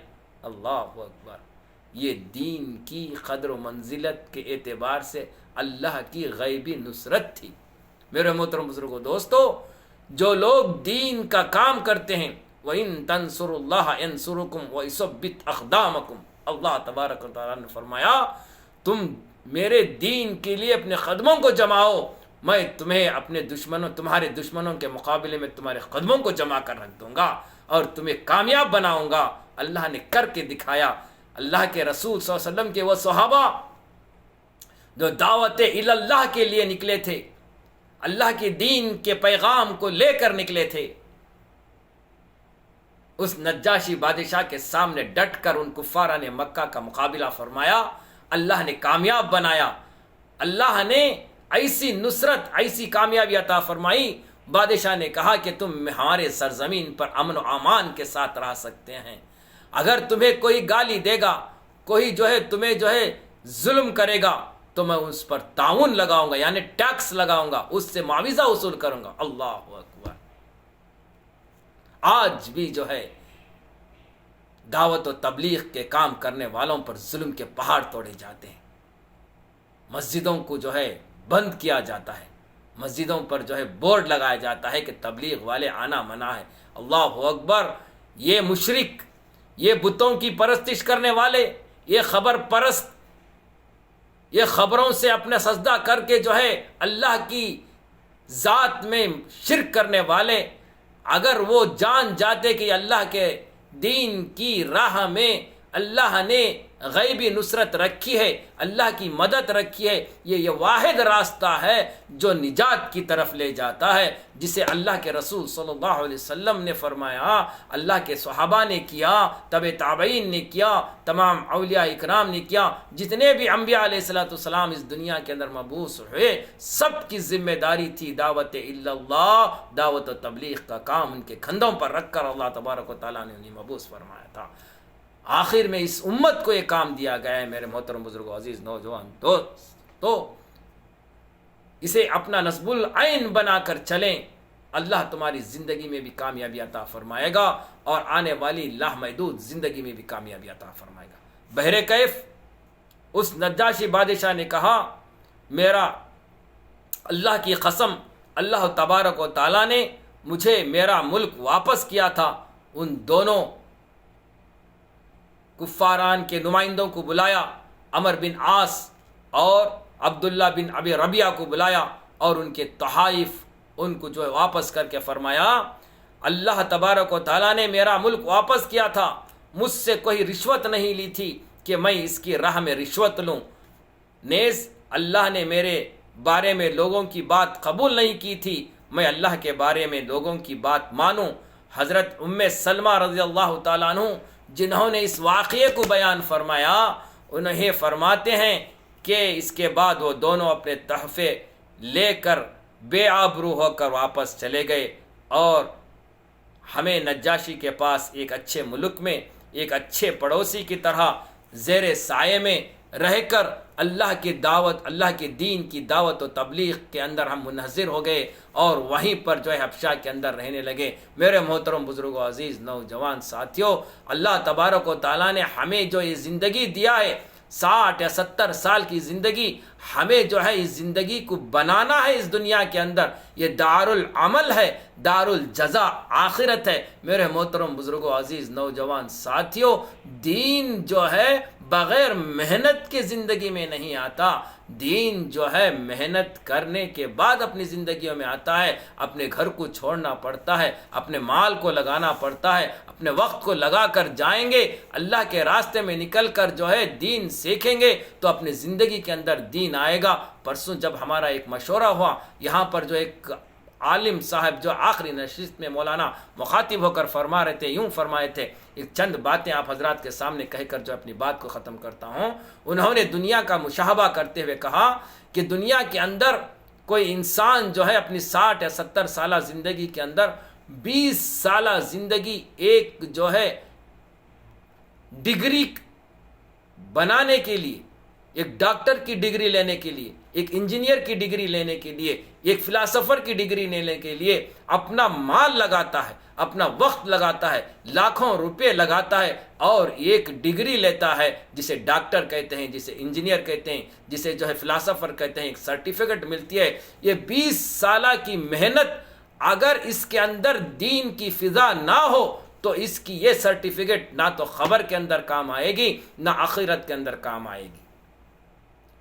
اللہ اکبر۔ یہ دین کی قدر و منزلت کے اعتبار سے اللہ کی غیبی نصرت تھی۔ میرے محترم بزرگوں، دوستو، جو لوگ دین کا کام کرتے ہیں وَإِن تَنْصُرُوا اللَّهَ يَنْصُرُكُمْ وَيُثَبِّتْ أَقْدَامَكُمْ، اللہ تبارک و تعالیٰ نے فرمایا تم میرے دین کے لیے اپنے قدموں کو جماؤ، میں تمہیں اپنے تمہارے دشمنوں کے مقابلے میں تمہارے قدموں کو جما کر رکھ دوں گا اور تمہیں کامیاب بناؤں گا۔ اللہ نے کر کے دکھایا۔ اللہ کے رسول صلی اللہ علیہ وسلم کے وہ صحابہ جو دعوت اللہ کے لیے نکلے تھے، اللہ کے دین کے پیغام کو لے کر نکلے تھے، اس نجاشی بادشاہ کے سامنے ڈٹ کر ان کفاران مکہ کا مقابلہ فرمایا، اللہ نے کامیاب بنایا، اللہ نے ایسی نصرت، ایسی کامیابی عطا فرمائی۔ بادشاہ نے کہا کہ تم ہمارے سرزمین پر امن و امان کے ساتھ رہ سکتے ہیں، اگر تمہیں کوئی گالی دے گا، کوئی تمہیں ظلم کرے گا تو میں اس پر تعاون لگاؤں گا، یعنی ٹیکس لگاؤں گا، اس سے معاوضہ وصول کروں گا۔ اللہ اکبر۔ آج بھی دعوت و تبلیغ کے کام کرنے والوں پر ظلم کے پہاڑ توڑے جاتے ہیں، مسجدوں کو بند کیا جاتا ہے، مسجدوں پر بورڈ لگایا جاتا ہے کہ تبلیغ والے آنا منع ہے۔ اللہ اکبر۔ یہ مشرک، یہ بتوں کی پرستش کرنے والے، یہ خبر پرست، یہ خبروں سے اپنا سجدہ کر کے اللہ کی ذات میں شرک کرنے والے، اگر وہ جان جاتے کہ اللہ کے دین کی راہ میں اللہ نے غیبی نصرت رکھی ہے، اللہ کی مدد رکھی ہے، یہ واحد راستہ ہے جو نجات کی طرف لے جاتا ہے، جسے اللہ کے رسول صلی اللہ علیہ وسلم نے فرمایا، اللہ کے صحابہ نے کیا، تبع تابعین نے کیا، تمام اولیاء اکرام نے کیا، جتنے بھی انبیاء علیہ السلام اس دنیا کے اندر مبعوث ہوئے، سب کی ذمہ داری تھی دعوت اللہ، دعوت و تبلیغ کا کام ان کے کندھوں پر رکھ کر اللہ تبارک و تعالیٰ نے انہیں مبعوث فرمایا تھا۔ آخر میں اس امت کو یہ کام دیا گیا ہے۔ میرے محترم بزرگوں، عزیز نوجوان تو اسے اپنا نصب العین بنا کر چلیں، اللہ تمہاری زندگی میں بھی کامیابی عطا فرمائے گا اور آنے والی لامحدود زندگی میں بھی کامیابی عطا فرمائے گا۔ بہر کیف اس نجاشی بادشاہ نے کہا میرا اللہ کی قسم، اللہ تبارک و تعالیٰ نے مجھے میرا ملک واپس کیا تھا۔ ان دونوں کفاران کے نمائندوں کو بلایا، عمر بن عاص اور عبداللہ بن ابی ربیعہ کو بلایا اور ان کے تحائف ان کو واپس کر کے فرمایا اللہ تبارک و تعالیٰ نے میرا ملک واپس کیا تھا، مجھ سے کوئی رشوت نہیں لی تھی کہ میں اس کی راہ میں رشوت لوں، نیز اللہ نے میرے بارے میں لوگوں کی بات قبول نہیں کی تھی، میں اللہ کے بارے میں لوگوں کی بات مانوں۔ حضرت ام سلمہ رضی اللہ تعالیٰ عنہ جنہوں نے اس واقعے کو بیان فرمایا، انہیں فرماتے ہیں کہ اس کے بعد وہ دونوں اپنے تحفے لے کر بے آبرو ہو کر واپس چلے گئے اور ہمیں نجاشی کے پاس ایک اچھے ملک میں، ایک اچھے پڑوسی کی طرح زیر سائے میں رہ کر اللہ کی دعوت، اللہ کے دین کی دعوت و تبلیغ کے اندر ہم منحصر ہو گئے اور وہیں پر حبشہ کے اندر رہنے لگے۔ میرے محترم بزرگوں، عزیز نوجوان ساتھیوں، اللہ تبارک و تعالیٰ نے ہمیں جو یہ زندگی دیا ہے، 60 یا 70 سال کی زندگی ہمیں جو ہے اس زندگی کو بنانا ہے اس دنیا کے اندر. یہ دار العمل ہے، دار الجزا آخرت ہے. میرے محترم بزرگوں، عزیز نوجوان ساتھیوں، دین جو ہے بغیر محنت کے زندگی میں نہیں آتا. دین جو ہے محنت کرنے کے بعد اپنی زندگیوں میں آتا ہے. اپنے گھر کو چھوڑنا پڑتا ہے، اپنے مال کو لگانا پڑتا ہے، اپنے وقت کو لگا کر جائیں گے. اللہ کے راستے میں نکل کر جو ہے دین سیکھیں گے تو اپنی زندگی کے اندر دین آئے گا. پرسوں جب ہمارا ایک مشورہ ہوا یہاں پر، جو ایک عالم صاحب جو آخری نشست میں مولانا مخاطب ہو کر فرما رہے تھے، یوں فرمائے تھے، ایک چند باتیں آپ حضرات کے سامنے کہہ کر جو اپنی بات کو ختم کرتا ہوں. انہوں نے دنیا کا مشاہدہ کرتے ہوئے کہا کہ دنیا کے اندر کوئی انسان جو ہے اپنی 60 یا 70 سالہ زندگی کے اندر 20 سالہ زندگی ایک جو ہے ڈگری بنانے کے لیے، ایک ڈاکٹر کی ڈگری لینے کے لیے، ایک انجینئر کی ڈگری لینے کے لیے، ایک فلاسفر کی ڈگری لینے کے لیے اپنا مال لگاتا ہے، اپنا وقت لگاتا ہے، لاکھوں روپے لگاتا ہے اور ایک ڈگری لیتا ہے جسے ڈاکٹر کہتے ہیں، جسے انجینئر کہتے ہیں، جسے جو ہے فلاسفر کہتے ہیں. ایک سرٹیفکیٹ ملتی ہے. یہ 20 سالہ کی محنت اگر اس کے اندر دین کی فضا نہ ہو تو اس کی یہ سرٹیفکیٹ نہ تو خبر کے اندر کام آئے گی نہ آخرت کے اندر کام آئے گی.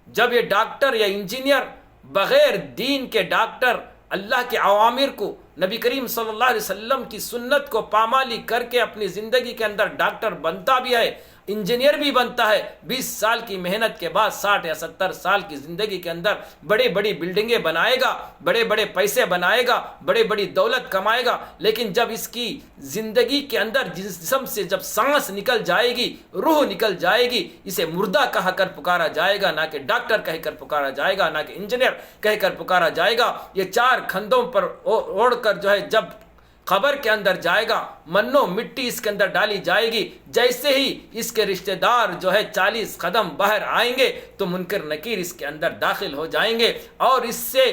جب یہ ڈاکٹر یا انجینئر بغیر دین کے ڈاکٹر اللہ کے اوامر کو، نبی کریم صلی اللہ علیہ وسلم کی سنت کو پامالی کر کے اپنی زندگی کے اندر ڈاکٹر بنتا بھی ہے، انجینئر بھی بنتا ہے، 20 سال کی محنت کے بعد 60 یا 70 سال کی زندگی کے اندر بڑی بڑی بلڈنگیں بنائے گا، بڑے بڑے پیسے بنائے گا، بڑی بڑی دولت کمائے گا. لیکن جب اس کی زندگی کے اندر جسم سے جب سانس نکل جائے گی، روح نکل جائے گی، اسے مردہ کہا کر پکارا جائے گا، نہ کہ ڈاکٹر کہہ کر پکارا جائے گا، نہ کہ انجینئر کہہ کر پکارا جائے گا. یہ 4 کندھوں پر اوڑھ کر جو ہے جب قبر کے اندر جائے گا، منو مٹی اس کے اندر ڈالی جائے گی. جیسے ہی اس کے رشتہ دار جو ہے 40 قدم باہر آئیں گے تو منکر نکیر اس کے اندر داخل ہو جائیں گے اور اس سے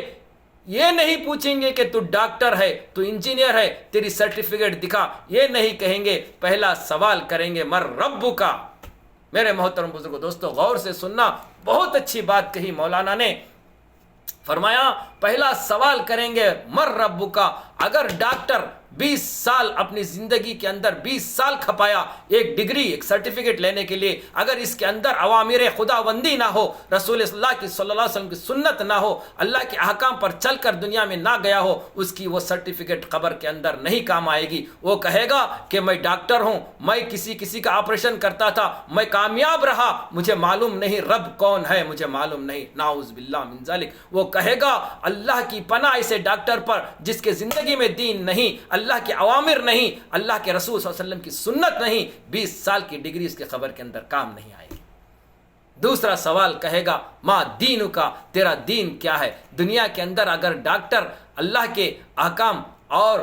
یہ نہیں پوچھیں گے کہ تو ڈاکٹر ہے، تو انجینئر ہے، تیری سرٹیفکیٹ دکھا. یہ نہیں کہیں گے، پہلا سوال کریں گے مر رب کا. میرے محترم بزرگوں، دوستو غور سے سننا، بہت اچھی بات کہی مولانا نے. فرمایا پہلا سوال کریں گے مر رب کا. اگر ڈاکٹر 20 سال اپنی زندگی کے اندر 20 سال کھپایا ایک ڈگری، ایک سرٹیفکیٹ لینے کے لیے، اگر اس کے اندر اوامر خداوندی نہ ہو، رسول اللہ کی صلی اللہ علیہ وسلم کی سنت نہ ہو، اللہ کے احکام پر چل کر دنیا میں نہ گیا ہو، اس کی وہ سرٹیفکیٹ قبر کے اندر نہیں کام آئے گی. وہ کہے گا کہ میں ڈاکٹر ہوں، میں کسی کا آپریشن کرتا تھا، میں کامیاب رہا، مجھے معلوم نہیں رب کون ہے، مجھے معلوم نہیں. نعوذ باللہ من ذالک. وہ کہے گا اللہ کی پناہ اسے ڈاکٹر پر جس کے زندگی میں دین نہیں، اللہ کے اوامر نہیں، اللہ کے رسول صلی اللہ علیہ وسلم کی سنت نہیں، 20 سال کی ڈگری اس کے قبر کے اندر کام نہیں آئے گی. دوسرا سوال کہے گا ما دین کا، تیرا دین کیا ہے؟ دنیا کے اندر اگر ڈاکٹر اللہ کے احکام اور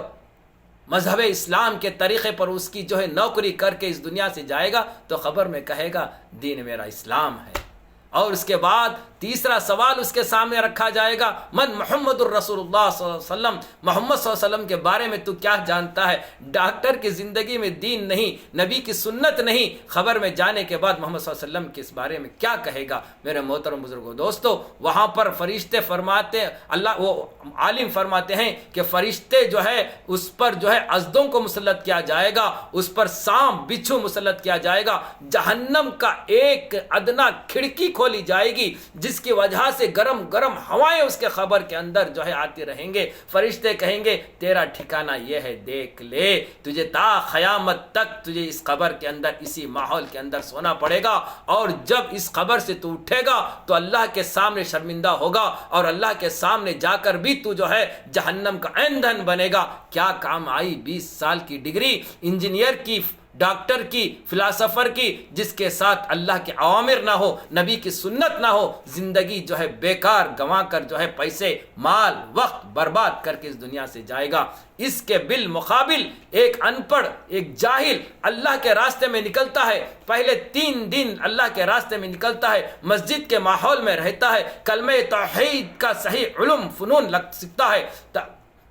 مذہب اسلام کے طریقے پر اس کی جو ہے نوکری کر کے اس دنیا سے جائے گا تو قبر میں کہے گا دین میرا اسلام ہے. اور اس کے بعد تیسرا سوال اس کے سامنے رکھا جائے گا من محمد الرسول اللہ صلی اللہ علیہ وسلم، محمد صلی اللہ علیہ وسلم کے بارے میں تو کیا جانتا ہے؟ ڈاکٹر کی زندگی میں دین نہیں، نبی کی سنت نہیں، خبر میں جانے کے بعد محمد صلی اللہ علیہ وسلم کے اس بارے میں کیا کہے گا؟ میرے محترم بزرگوں، دوستو وہاں پر فرشتے فرماتے، اللہ وہ عالم فرماتے ہیں کہ فرشتے جو ہے اس پر جو ہے ازدوں کو مسلط کیا جائے گا، اس پر سانپ بچھو مسلط کیا جائے گا، جہنم کا ایک ادنا کھڑکی کھولی جائے گی جس کی وجہ سے گرم گرم ہوائیں اس کے خبر کے اندر جو ہے آتی رہیں گے. فرشتے کہیں گے تیرا ٹھکانہ یہ ہے، دیکھ لے، تجھے تا قیامت تک تجھے اس قبر کے اندر اسی ماحول کے اندر سونا پڑے گا. اور جب اس قبر سے تو اٹھے گا تو اللہ کے سامنے شرمندہ ہوگا اور اللہ کے سامنے جا کر بھی تو جو ہے جہنم کا ایندھن بنے گا. کیا کام آئی 20 سال کی ڈگری انجینئر کی، ڈاکٹر کی، فلاسفر کی، جس کے ساتھ اللہ کے اوامر نہ ہو، نبی کی سنت نہ ہو، زندگی جو ہے بیکار گنوا کر جو ہے پیسے، مال، وقت برباد کر کے اس دنیا سے جائے گا. اس کے بالمقابل ایک ان پڑھ، ایک جاہل اللہ کے راستے میں نکلتا ہے، پہلے 3 دن اللہ کے راستے میں نکلتا ہے، مسجد کے ماحول میں رہتا ہے، کلمہ توحید کا صحیح علم فنون لگ سکتا ہے،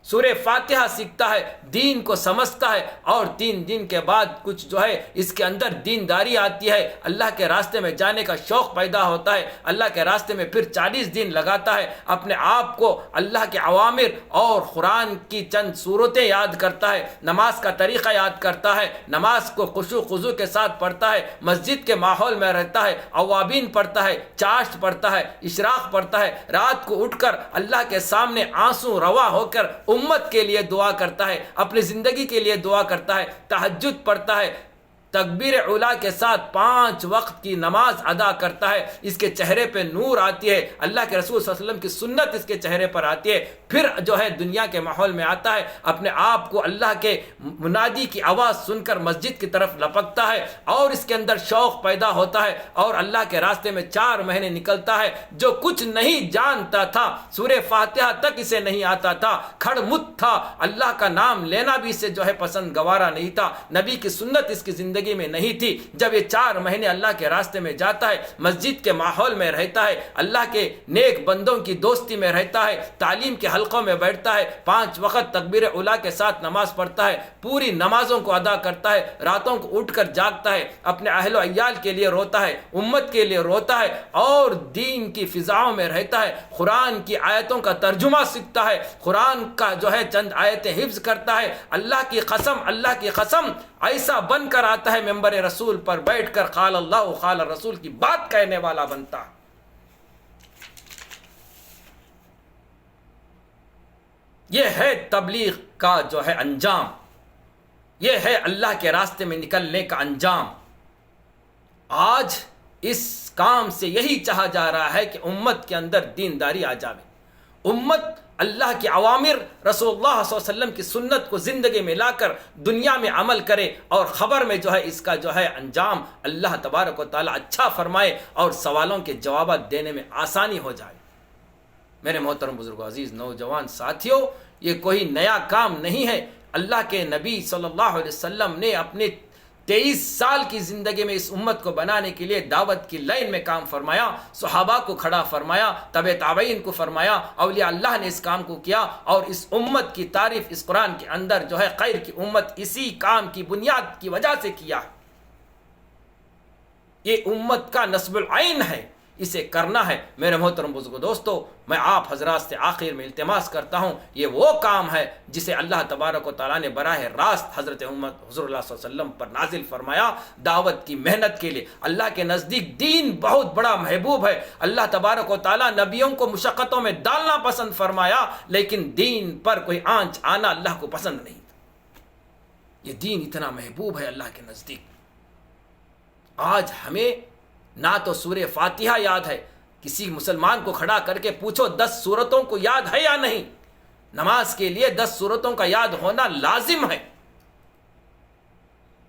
سورہ فاتحہ سیکھتا ہے، دین کو سمجھتا ہے، اور 3 دن کے بعد کچھ جو ہے اس کے اندر دینداری آتی ہے، اللہ کے راستے میں جانے کا شوق پیدا ہوتا ہے، اللہ کے راستے میں پھر 40 دن لگاتا ہے، اپنے آپ کو اللہ کے اوامر اور قرآن کی چند صورتیں یاد کرتا ہے، نماز کا طریقہ یاد کرتا ہے، نماز کو خشوع خضوع کے ساتھ پڑھتا ہے، مسجد کے ماحول میں رہتا ہے، اوابین پڑھتا ہے، چاشت پڑھتا ہے، اشراق پڑھتا ہے، رات کو اٹھ کر اللہ کے سامنے آنسو روا ہو کر امت کے لیے دعا کرتا ہے، اپنی زندگی کے لیے دعا کرتا ہے، تہجد پڑھتا ہے، تکبیر اولیٰ کے ساتھ 5 وقت کی نماز ادا کرتا ہے، اس کے چہرے پہ نور آتی ہے، اللہ کے رسول صلی اللہ علیہ وسلم کی سنت اس کے چہرے پر آتی ہے، پھر جو ہے دنیا کے ماحول میں آتا ہے، اپنے آپ کو اللہ کے منادی کی آواز سن کر مسجد کی طرف لپکتا ہے، اور اس کے اندر شوق پیدا ہوتا ہے، اور اللہ کے راستے میں 4 مہینے نکلتا ہے، جو کچھ نہیں جانتا تھا، سورہ فاتحہ تک اسے نہیں آتا تھا، کھڑ مت تھا، اللہ کا نام لینا بھی اسے جو ہے پسند گوارا نہیں تھا، نبی کی سنت اس کی زندگی میں نہیں تھی، جب یہ 4 مہینے اللہ کے راستے میں جاتا ہے، مسجد کے ماحول میں رہتا ہے، اللہ کے نیک بندوں کی دوستی میں رہتا ہے، تعلیم کے حلقوں میں بیٹھتا ہے، 5 وقت تکبیر اولیٰ کے ساتھ نماز پڑھتا ہے، پوری نمازوں کو ادا کرتا ہے، راتوں کو اٹھ کر جاگتا ہے، اپنے اہل و عیال کے لیے روتا ہے، امت کے لیے روتا ہے، اور دین کی فضاؤں میں رہتا ہے، قرآن کی آیتوں کا ترجمہ سیکھتا ہے، قرآن کا جو ہے چند آیتیں حفظ کرتا ہے، اللہ کی قسم ایسا بن کر آتا ہے، ممبر رسول پر بیٹھ کر قال اللہ قال الرسول کی بات کہنے والا بنتا ہے۔ یہ ہے تبلیغ کا جو ہے انجام، یہ ہے اللہ کے راستے میں نکلنے کا انجام۔ آج اس کام سے یہی چاہا جا رہا ہے کہ امت کے اندر دینداری آ جاوے، امت اللہ کے اوامر، رسول اللہ صلی اللہ علیہ وسلم کی سنت کو زندگی میں لا کر دنیا میں عمل کرے، اور خبر میں جو ہے اس کا جو ہے انجام اللہ تبارک و تعالی اچھا فرمائے، اور سوالوں کے جوابات دینے میں آسانی ہو جائے۔ میرے محترم بزرگوں، عزیز نوجوان ساتھیوں، یہ کوئی نیا کام نہیں ہے، اللہ کے نبی صلی اللہ علیہ وسلم نے اپنے 23 سال کی زندگی میں اس امت کو بنانے کے لیے دعوت کی لائن میں کام فرمایا، صحابہ کو کھڑا فرمایا، تبع تابعین کو فرمایا، اولیاء اللہ نے اس کام کو کیا، اور اس امت کی تعریف اس قرآن کے اندر جو ہے خیر کی امت اسی کام کی بنیاد کی وجہ سے کیا۔ یہ امت کا نصب العین ہے، اسے کرنا ہے۔ میرے محترم بزرگوں دوستو، میں آپ حضرات سے آخر میں التماس کرتا ہوں، یہ وہ کام ہے جسے اللہ تبارک و تعالیٰ نے براہ راست حضرت محمد حضور اللہ صلی اللہ علیہ وسلم پر نازل فرمایا، دعوت کی محنت کے لیے۔ اللہ کے نزدیک دین بہت بڑا محبوب ہے، اللہ تبارک و تعالیٰ نبیوں کو مشقتوں میں ڈالنا پسند فرمایا، لیکن دین پر کوئی آنچ آنا اللہ کو پسند نہیں۔ یہ دین اتنا محبوب ہے اللہ کے نزدیک۔ آج ہمیں نہ تو سورہ فاتحہ یاد ہے، کسی مسلمان کو کھڑا کر کے پوچھو 10 سورتوں کو یاد ہے یا نہیں؟ نماز کے لیے 10 سورتوں کا یاد ہونا لازم ہے۔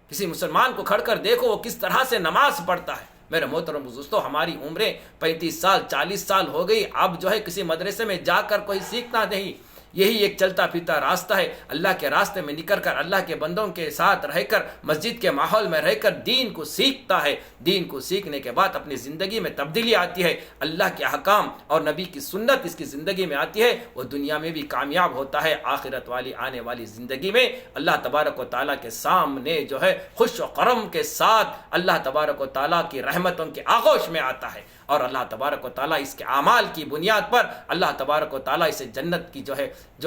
کسی مسلمان کو کھڑ کر دیکھو وہ کس طرح سے نماز پڑھتا ہے۔ میرے محترم دوستو، ہماری عمریں 35 سال 40 سال ہو گئی، اب جو ہے کسی مدرسے میں جا کر کوئی سیکھنا نہیں، یہی ایک چلتا پھرتا راستہ ہے۔ اللہ کے راستے میں نکل کر اللہ کے بندوں کے ساتھ رہ کر مسجد کے ماحول میں رہ کر دین کو سیکھتا ہے، دین کو سیکھنے کے بعد اپنی زندگی میں تبدیلی آتی ہے، اللہ کے احکام اور نبی کی سنت اس کی زندگی میں آتی ہے، وہ دنیا میں بھی کامیاب ہوتا ہے، آخرت والی آنے والی زندگی میں اللہ تبارک و تعالیٰ کے سامنے جو ہے خوش و کرم کے ساتھ اللہ تبارک و تعالیٰ کی رحمتوں کے آغوش میں آتا ہے، اور اللہ تبارک و تعالیٰ اس کے اعمال کی بنیاد پر اللہ تبارک و تعالیٰ اسے جنت کی جو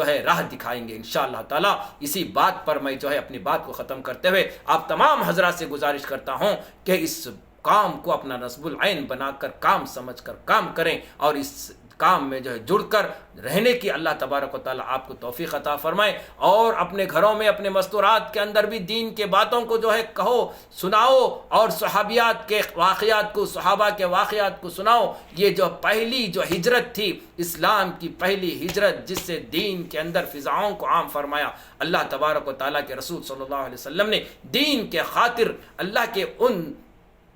ہے راہ دکھائیں گے انشاءاللہ تعالیٰ۔ اسی بات پر میں جو ہے اپنی بات کو ختم کرتے ہوئے آپ تمام حضرات سے گزارش کرتا ہوں کہ اس کام کو اپنا نصب العین بنا کر کام سمجھ کر کام کریں، اور اس کام میں جو ہے جڑ کر رہنے کی اللہ تبارک و تعالیٰ آپ کو توفیق عطا فرمائے، اور اپنے گھروں میں اپنے مستورات کے اندر بھی دین کے باتوں کو جو ہے کہو، سناؤ، اور صحابیات کے واقعات کو، صحابہ کے واقعات کو سناؤ۔ یہ جو پہلی جو ہجرت تھی، اسلام کی پہلی ہجرت، جس سے دین کے اندر فضاؤں کو عام فرمایا، اللہ تبارک و تعالیٰ کے رسول صلی اللہ علیہ وسلم نے دین کے خاطر اللہ کے ان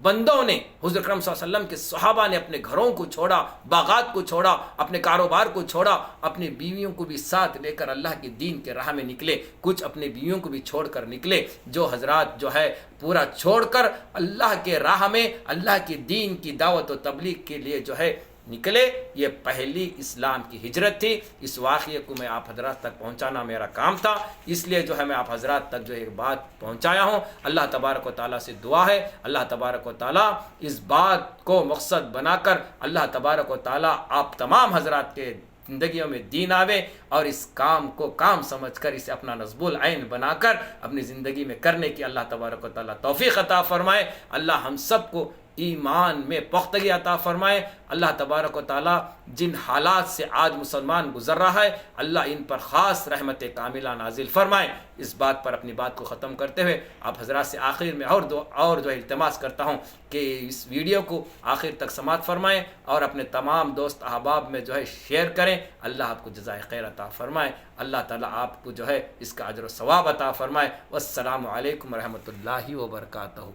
بندوں نے، حضور اکرم صلی اللہ علیہ وسلم کے صحابہ نے اپنے گھروں کو چھوڑا، باغات کو چھوڑا، اپنے کاروبار کو چھوڑا، اپنی بیویوں کو بھی ساتھ لے کر اللہ کے دین کے راہ میں نکلے۔ کچھ اپنے بیویوں کو بھی چھوڑ کر نکلے، جو حضرات جو ہے پورا چھوڑ کر اللہ کے راہ میں اللہ کے دین کی دعوت و تبلیغ کے لیے جو ہے نکلے، یہ پہلی اسلام کی ہجرت تھی۔ اس واقعے کو میں آپ حضرات تک پہنچانا میرا کام تھا، اس لیے جو ہے میں آپ حضرات تک جو ایک بات پہنچایا ہوں۔ اللہ تبارک و تعالیٰ سے دعا ہے اللہ تبارک و تعالیٰ اس بات کو مقصد بنا کر اللہ تبارک و تعالیٰ آپ تمام حضرات کے زندگیوں میں دین آوے، اور اس کام کو کام سمجھ کر اسے اپنا نصب العین بنا کر اپنی زندگی میں کرنے کی اللہ تبارک و تعالیٰ توفیق عطا فرمائے۔ اللہ ہم سب کو ایمان میں پختگی عطا فرمائے۔ اللہ تبارک و تعالیٰ جن حالات سے آج مسلمان گزر رہا ہے، اللہ ان پر خاص رحمت کاملہ نازل فرمائے۔ اس بات پر اپنی بات کو ختم کرتے ہوئے آپ حضرات سے آخر میں اور جو التماس کرتا ہوں کہ اس ویڈیو کو آخر تک سماعت فرمائیں اور اپنے تمام دوست احباب میں جو ہے شیئر کریں۔ اللہ آپ کو جزائے خیر عطا فرمائے۔ اللہ تعالیٰ آپ کو جو ہے اس کا اجر و ثواب عطا فرمائے۔ والسلام علیکم ورحمۃ اللہ وبرکاتہ۔